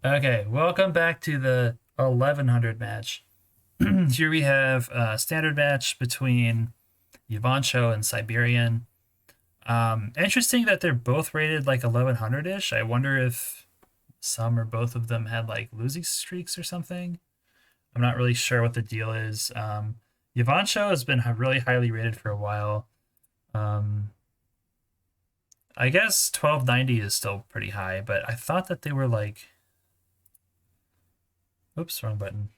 Okay, welcome back to the 1100 match. Here we have a standard match between Yvonchou and Cyberion. Interesting that they're both rated like 1100-ish. I wonder if some or both of them had like losing streaks or something. I'm not really sure what the deal is. Yvonchou has been really highly rated for a while. Um, I guess 1290 is still pretty high, but I thought that they were like, oops, wrong button.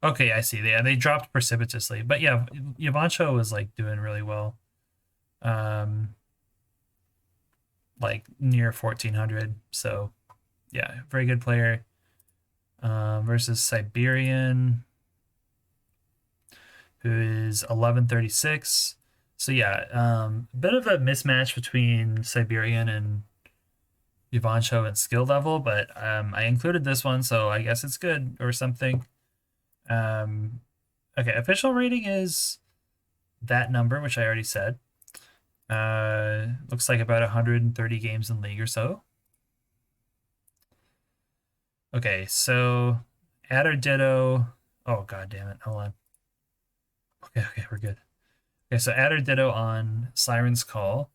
Okay, I see. They dropped precipitously, but yeah, Yvonchou was like doing really well, um, like near 1400. So yeah, very good player. Versus Cyberion, who is 1136. So yeah, a bit of a mismatch between Cyberion and Yvonchou and skill level, but I included this one, so I guess it's good or something. Um, okay, official rating is that number, which I already said. Looks like about 130 games in league or so. Okay, so Adder Ditto. Oh god damn it! Hold on. Okay, we're good. Okay, so Adder Ditto on Siren's Call.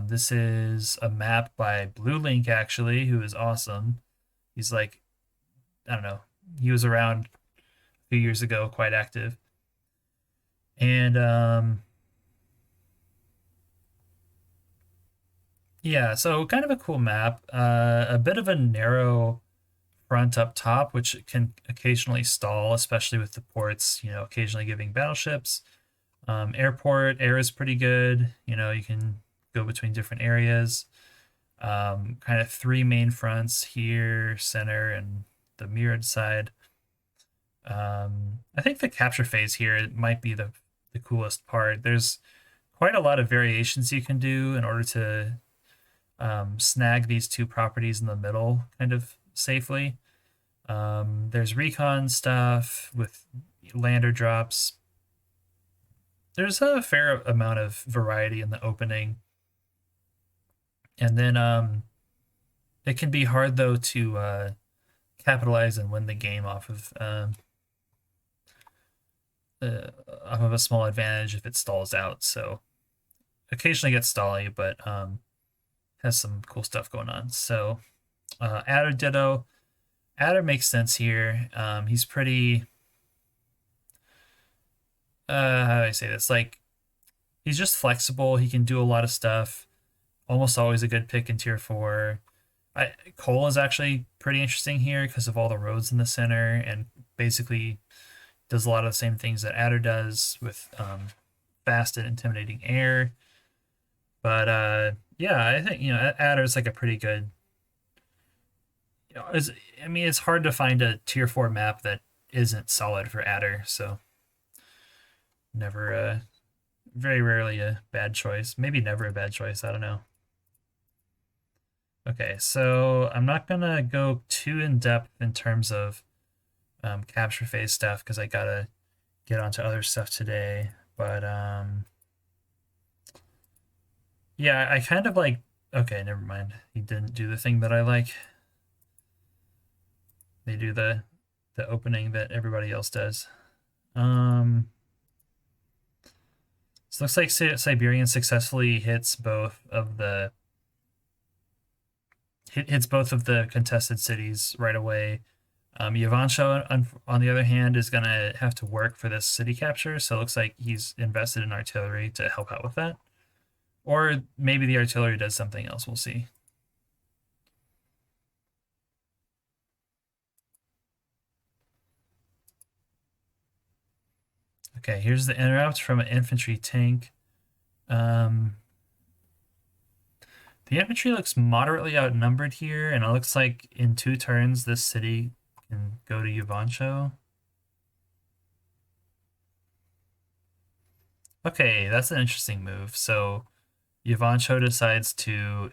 This is a map by Blue Link actually, who is awesome. He's like, I don't know, he was around a few years ago, quite active, and yeah, so kind of a cool map. A bit of a narrow front up top, which can occasionally stall, especially with the ports, occasionally giving battleships. Airport, air is pretty good. You can go between different areas. Kind of three main fronts here, center, and the mirrored side. I think the capture phase here might be the coolest part. There's quite a lot of variations you can do in order to snag these two properties in the middle kind of safely. There's recon stuff with lander drops. There's a fair amount of variety in the opening. And then it can be hard though to capitalize and win the game off of a small advantage if it stalls out. So occasionally gets stally, but has some cool stuff going on. So Adder Ditto. Adder makes sense here. He's pretty how do I say this? Like he's just flexible. He can do a lot of stuff. Almost always a good pick in tier four. Cole is actually pretty interesting here because of all the roads in the center and basically does a lot of the same things that Adder does with fast and intimidating air. But yeah, I think Adder is like a pretty good. I mean, it's hard to find a tier four map that isn't solid for Adder, so never very rarely a bad choice. Maybe never a bad choice. I don't know. Okay, so I'm not gonna go too in depth in terms of capture phase stuff because I gotta get onto other stuff today. But yeah, I kind of like. Okay, never mind. He didn't do the thing that I like. They do the opening that everybody else does. So looks like Cyberion successfully hits both of the contested cities right away. Yvonchou, on the other hand, is gonna have to work for this city capture, so it looks like he's invested in artillery to help out with that. Or maybe the artillery does something else. We'll see. Okay, here's the interrupt from an infantry tank. Um, the infantry looks moderately outnumbered here, and it looks like in 2 turns this city can go to Yvonchou. Okay, that's an interesting move. So Yvonchou decides to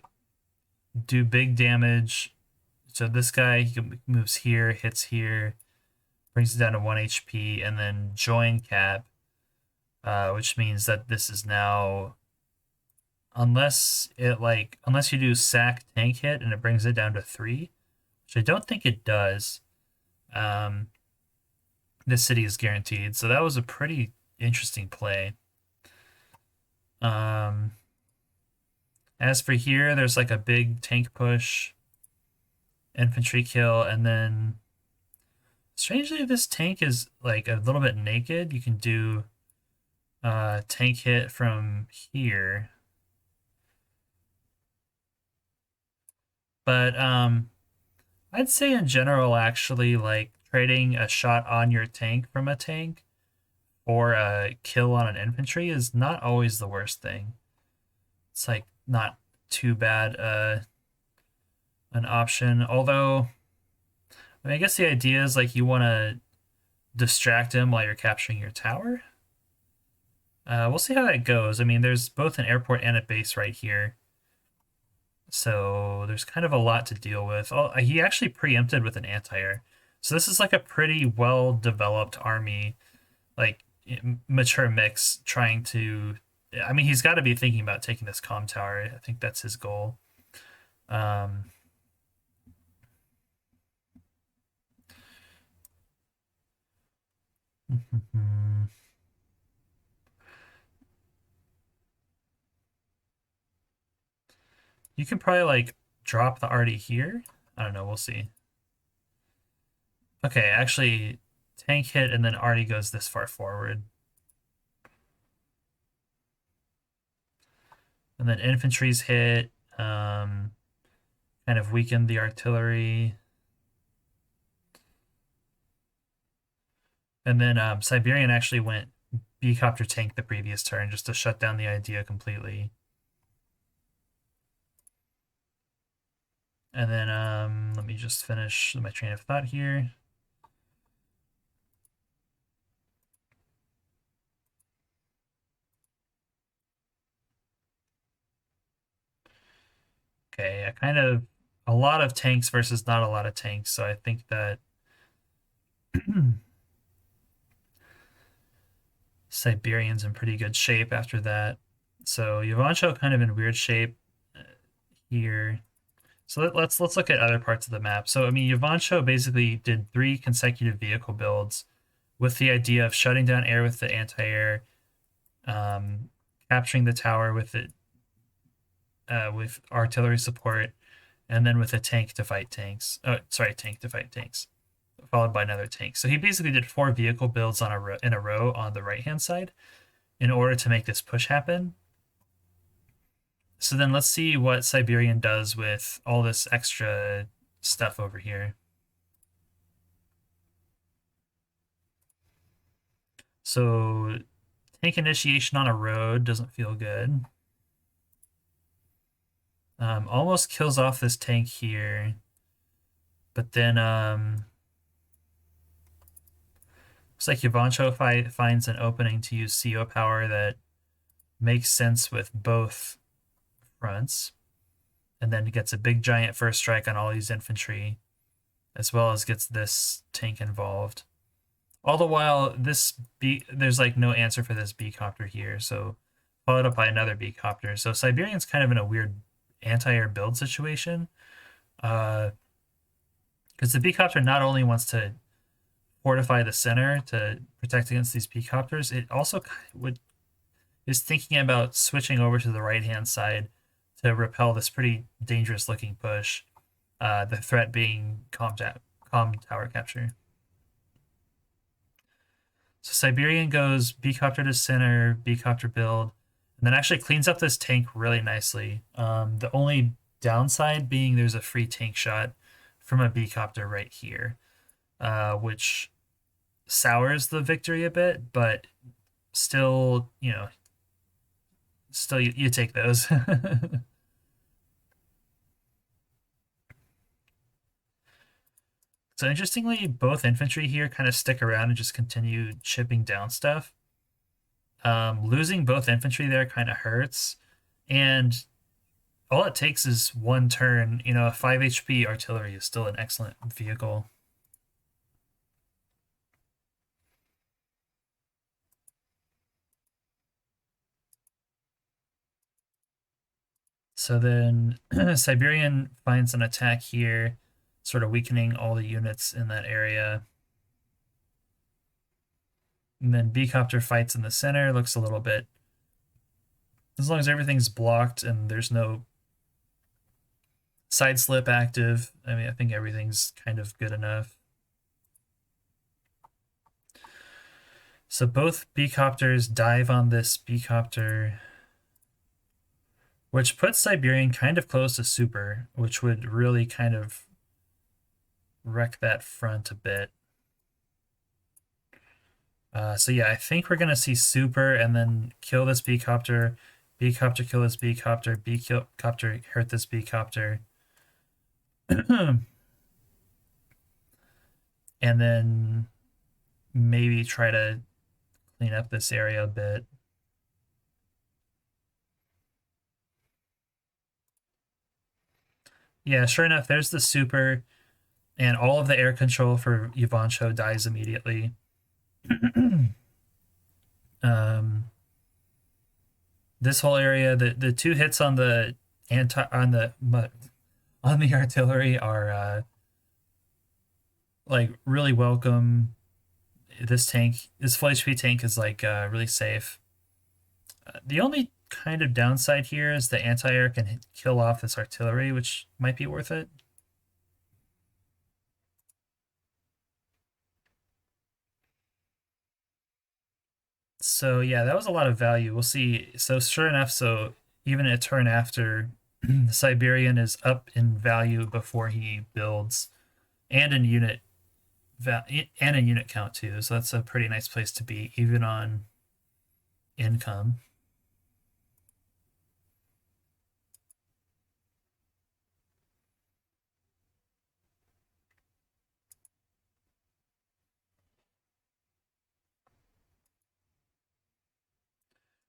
do big damage. So this guy he moves here, hits here, brings it down to 1 HP, and then join cap, which means that this is now unless you do sack tank hit and it brings it down to 3, which I don't think it does. Um, this city is guaranteed, so that was a pretty interesting play. As for here, there's like a big tank push, infantry kill, and then strangely, this tank is like a little bit naked. You can do tank hit from here. But I'd say in general, actually, like trading a shot on your tank from a tank or a kill on an infantry is not always the worst thing. It's like not too bad an option. Although, I mean, I guess the idea is like you want to distract him while you're capturing your tower. We'll see how that goes. I mean, there's both an airport and a base right here. So there's kind of a lot to deal with. Oh, he actually preempted with an anti-air. So this is like a pretty well-developed army, like mature mix trying to... I mean, he's got to be thinking about taking this comm tower. I think that's his goal. You can probably like drop the arty here. I don't know. We'll see. Okay, actually, tank hit and then arty goes this far forward. And then infantry's hit, kind of weakened the artillery. And then Cyberion actually went B-copter tank the previous turn just to shut down the idea completely. And then let me just finish my train of thought here. Okay, a lot of tanks versus not a lot of tanks. So I think that Siberion's in pretty good shape after that. So Yvonichou kind of in weird shape here. So let's look at other parts of the map. So I mean, Yvonichou basically did 3 consecutive vehicle builds with the idea of shutting down air with the anti-air, capturing the tower with it with artillery support, and then with a tank to fight tanks. Oh, sorry, tank to fight tanks, followed by another tank. So he basically did 4 vehicle builds in a row on the right-hand side in order to make this push happen. So then let's see what Cyberion does with all this extra stuff over here. So tank initiation on a road doesn't feel good. Almost kills off this tank here. But then looks like Yvonchou finds an opening to use CO power that makes sense with both fronts. And then gets a big giant first strike on all these infantry, as well as gets this tank involved. All the while, there's like no answer for this B-copter here, so followed up by another B-copter. So Cyberion's kind of in a weird anti-air build situation. Because the B-copter not only wants to fortify the center to protect against these B-copters, it also is thinking about switching over to the right-hand side to repel this pretty dangerous looking push. The threat being comm tower capture. So Cyberion goes B-copter to center, B-copter build, and then actually cleans up this tank really nicely. The only downside being there's a free tank shot from a B-copter right here, which sours the victory a bit, but still, still you take those. So interestingly, both infantry here kind of stick around and just continue chipping down stuff. Losing both infantry there kind of hurts, and all it takes is 1 turn. A 5 HP artillery is still an excellent vehicle. So then Cyberion finds an attack here, sort of weakening all the units in that area. And then B-Copter fights in the center, looks a little bit... As long as everything's blocked and there's no side slip active, I mean, I think everything's kind of good enough. So both B-Copters dive on this B-Copter, which puts Cyberion kind of close to super, which would really kind of wreck that front a bit. So yeah, I think we're gonna see super and then kill this B-Copter, B-Copter kill this B-Copter, B-Copter hurt this B-Copter. And then maybe try to clean up this area a bit. Yeah, sure enough, there's the super, and all of the air control for Yvonchou dies immediately. This whole area, the two hits on the artillery are like really welcome. This full HP tank is like really safe. The only kind of downside here is the anti-air can kill off this artillery, which might be worth it. So yeah, that was a lot of value. We'll see. So sure enough, so even a turn after, Cyberion is up in value before he builds, and in unit and in unit count too. So that's a pretty nice place to be, even on income.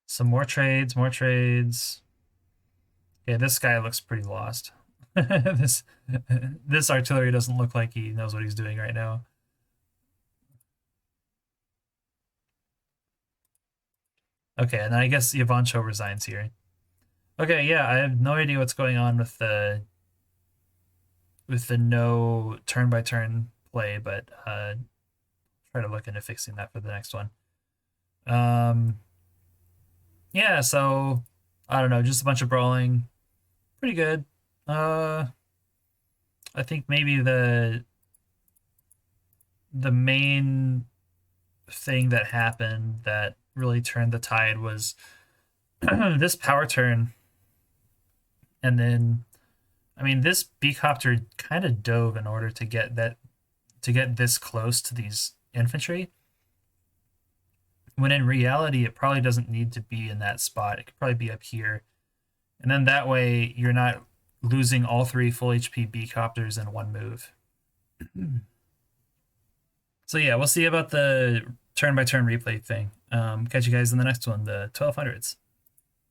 Some more trades, more trades. Yeah, this guy looks pretty lost. This artillery doesn't look like he knows what he's doing right now. Okay, and I guess Yvonchou resigns here. Okay, yeah, I have no idea what's going on with the no turn by turn play, but try to look into fixing that for the next one. Yeah, so I don't know, just a bunch of brawling. Pretty good. I think maybe the main thing that happened that really turned the tide was this power turn. And then, I mean, this B-Copter kind of dove in order to get this close to these infantry, when in reality it probably doesn't need to be in that spot. It could probably be up here, and then that way you're not losing all three full HP B-Copters in one move. So yeah, we'll see about the turn by turn replay thing. Catch you guys in the next one, the 1200s.